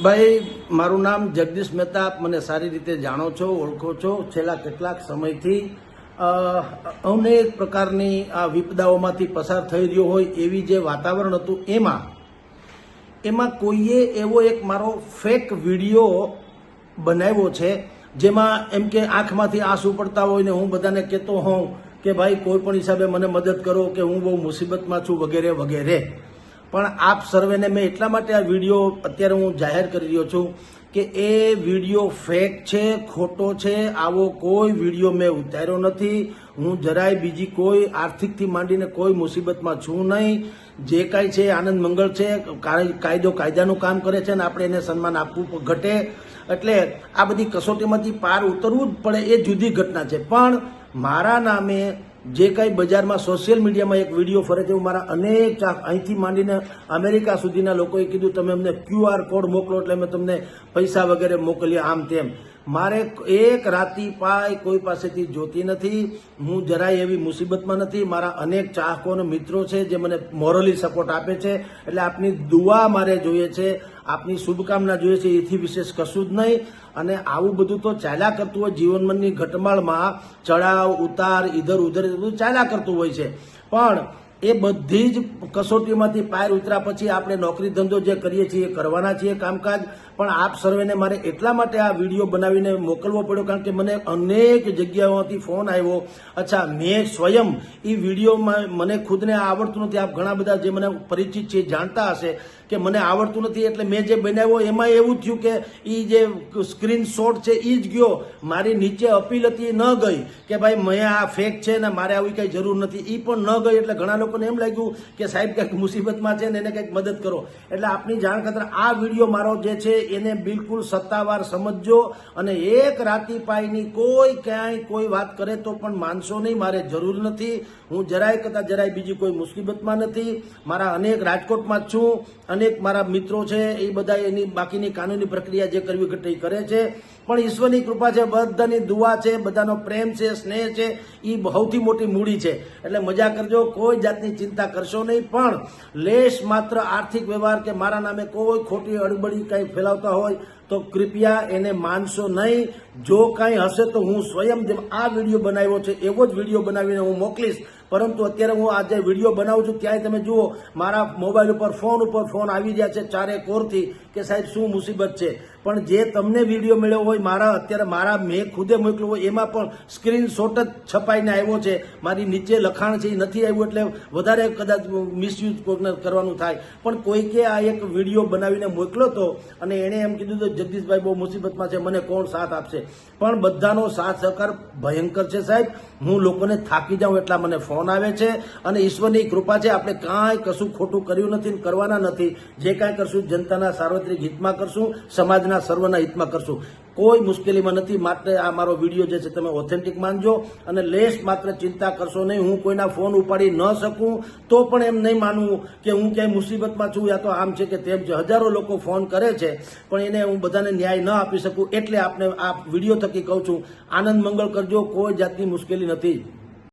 ભાઈ, મારું નામ જગદીશ મહેતા. આપ મને સારી રીતે જાણો છો, ઓળખો છો. છેલ્લા કેટલાક સમયથી અનેક પ્રકારની આ વિપદાઓમાંથી પસાર થઈ રહ્યો હોય એવી જે વાતાવરણ હતું એમાં કોઈએ એવો એક મારો ફેક વિડીયો બનાવ્યો છે, જેમાં એમ કે આંખમાંથી આંસુ પડતા હોય ને હું બધાને કહેતો હોઉં કે ભાઈ કોઈ પણ હિસાબે મને મદદ કરો કે હું બહુ મુસીબતમાં છું વગેરે વગેરે. પણ આપ સર્વેને મેં એટલા માટે આ વિડીયો અત્યારે હું જાહેર કરી રહ્યો છું કે એ વિડીયો ફેક છે, ખોટો છે. આવો કોઈ વિડીયો મેં ઉતાર્યો નથી. હું જરાય બીજી કોઈ આર્થિકથી માંડીને કોઈ મુસીબતમાં છું નહીં. જે કાંઈ છે આનંદ મંગળ છે, કાયદો કાયદાનું કામ કરે છે ને આપણે એને સન્માન આપવું ઘટે. એટલે આ બધી કસોટીમાંથી પાર ઉતરવું જ પડે, એ જુદી ઘટના છે. પણ મારા નામે જે કંઈ બજારમાં સોશિયલ મીડિયામાં એક વિડીયો ફરે છે, મારા અનેક અહીંથી માંડીને અમેરિકા સુધીના લોકોએ કીધું તમે અમને QR કોડ મોકલો એટલે અમે તમને પૈસા વગેરે મોકલીએ, આમ તેમ. મારે એક રાતી પાય કોઈ પાસેથી જોતી નથી. હું જરાય એવી મુસીબતમાં નથી. મારા અનેક ચાહકો અને મિત્રો છે જે મને મોરલી સપોર્ટ આપે છે. એટલે આપની દુઆ મારે જોઈએ છે, આપની શુભકામના જોઈએ છે, એથી વિશેષ કશું જ નહીં. અને આવું બધું તો ચાલ્યા કરતું હોય જીવનની ઘટમાળમાં, ચડાવ ઉતાર ઇધર ઉધર બધું ચાલ્યા કરતું હોય છે. પણ એ બધી જ કસોટીમાંથી પાર ઉતર્યા પછી આપણે નોકરી ધંધો જે કરીએ છીએ કરવાના છીએ કામકાજ. પણ આપ સર્વેને મારે એટલા માટે આ વિડીયો બનાવીને મોકલવો પડ્યો કારણ કે મને અનેક જગ્યાઓથી ફોન આવ્યો. અચ્છા, મેં સ્વયં એ વિડીયોમાં મને ખુદને આવડતું નથી. આપ ઘણા બધા જે મને પરિચિત છે જાણતા હશે કે મને આવડતું નથી. એટલે મેં જે બનાવ્યો એમાં એવું થયું કે એ જે સ્ક્રીનશોટ છે એ જ ગયો, મારી નીચે અપીલ હતી ન ગઈ કે ભાઈ મેં આ ફેક છે ને મારે આવી કંઈ જરૂર નથી, એ પણ ન ગઈ. એટલે ઘણા લોકોને એમ લાગ્યું કે સાહેબ કંઈક મુસીબતમાં છે ને એને કંઈક મદદ કરો. એટલે આપની જાણ ખાતર આ વિડીયો મારો જે છે એને બિલકુલ સત્તાવાર સમજજો. અને એક રાતી પાયની કોઈ ક્યાંય કોઈ વાત કરે તો પણ માનશો નહીં, મારે જરૂર નથી. હું જરાય કદાચ જરાય બીજી કોઈ મુસીબતમાં નથી. મારા અનેક રાજકોટમાં જ છું. અનેક મારા મિત્રો છે એ બધા એની બાકીની કાનૂની પ્રક્રિયા જે કરવી ઘટે કરે છે. પણ ઈશ્વરની કૃપા છે, બધાની દુઆ છે, બધાનો પ્રેમ છે, સ્નેહ છે, એ સૌથી મોટી મૂડી છે. એટલે મજા કરજો, કોઈ જાતની ચિંતા કરશો નહીં. પણ લેશ માત્ર આર્થિક વ્યવહાર કે મારા નામે કોઈ ખોટી અડબડી કંઈ ફેલાવતા હોય તો કૃપયા એને માનશો નહીં. જો કાંઈ હશે તો હું સ્વયં જેમ આ વિડીયો બનાવ્યો છે એવો જ વિડીયો બનાવીને હું મોકલીશ. પરંતુ અત્યારે હું આ જે વિડીયો બનાવું છું ત્યાંય તમે જુઓ મારા મોબાઈલ ઉપર ફોન આવી રહ્યા છે ચારે કોરથી કે સાહેબ શું મુસીબત છે. પણ જે તમને વિડીયો મળ્યો હોય મારા મેં ખુદે મોકલ્યો હોય એમાં પણ સ્ક્રીનશોટ જ છપાઈને આવ્યો છે. મારી નીચે લખાણ છે એ નથી આવ્યું, એટલે વધારે કદાચ મિસયુઝ કરવાનું થાય. પણ કોઈકે આ એક વિડીયો બનાવીને મોકલ્યો હતો અને એણે એમ કીધું તો જગદીશભાઈ બહુ મુસીબતમાં છે, મને કોણ સાથ આપશે. પણ બધાનો સાથ સહકાર ભયંકર છે સાહેબ. હું લોકોને થાકી જાઉં એટલા મને ફોન આવે છે. અને ઈશ્વરની કૃપા છે, આપણે કાંઈ કશું ખોટું કર્યું નથી, કરવાના નથી. જે કાંઈ કરશું જનતાના સાર્વત્રિક હિતમાં કરશું, સમાજના સર્વના હિતમાં કરશું. કોઈ મુશ્કેલીમાં નથી. માત્ર આ મારો વિડીયો જે છે તમે ઓથેન્ટિક માનજો અને લેશ માત્ર ચિંતા કરશો નહીં. હું કોઈના ફોન ઉપાડી ન શકું તો પણ એમ નહીં માનવું કે હું ક્યાંય મુસીબતમાં છું યા તો આમ છે કે તેમ છે. હજારો લોકો ફોન કરે છે પણ એને હું બધાને ન્યાય ન આપી શકું. એટલે આપને આ વિડીયો થકી કહું છું, આનંદ મંગળ કરજો, કોઈ જાતની મુશ્કેલી નથી.